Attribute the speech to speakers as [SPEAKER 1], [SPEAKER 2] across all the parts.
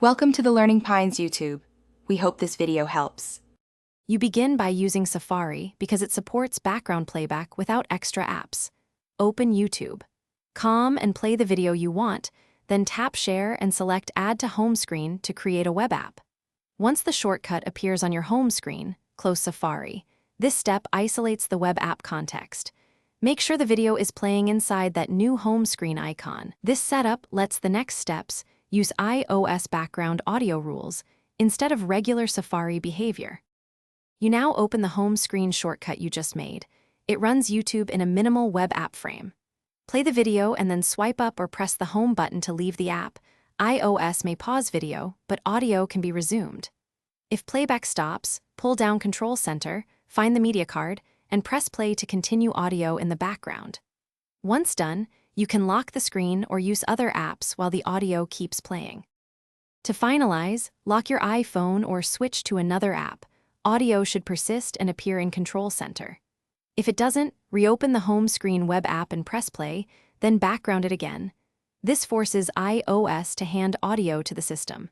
[SPEAKER 1] Welcome to the Learning Pines YouTube. We hope this video helps.
[SPEAKER 2] You begin by using Safari because it supports background playback without extra apps. Open YouTube. Calm and play the video you want, then tap Share and select Add to Home Screen to create a web app. Once the shortcut appears on your home screen, close Safari. This step isolates the web app context. Make sure the video is playing inside that new home screen icon. This setup lets the next steps use iOS background audio rules instead of regular Safari behavior. You now open the home screen shortcut you just made. It runs YouTube in a minimal web app frame. Play the video and then swipe up or press the home button to leave the app. iOS may pause video, but audio can be resumed. If playback stops, pull down Control Center, find the media card, and press play to continue audio in the background. Once done, you can lock the screen or use other apps while the audio keeps playing. To finalize, lock your iPhone or switch to another app. Audio should persist and appear in Control Center. If it doesn't, reopen the home screen web app and press play, then background it again. This forces iOS to hand audio to the system.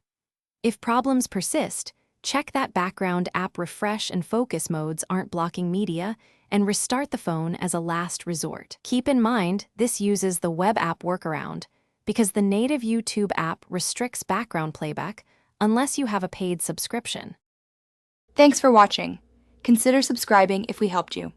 [SPEAKER 2] If problems persist, check that background app refresh and focus modes aren't blocking media, and restart the phone as a last resort. Keep in mind, this uses the web app workaround, because the native YouTube app restricts background playback unless you have a paid subscription.
[SPEAKER 1] Thanks for watching. Consider subscribing if we helped you.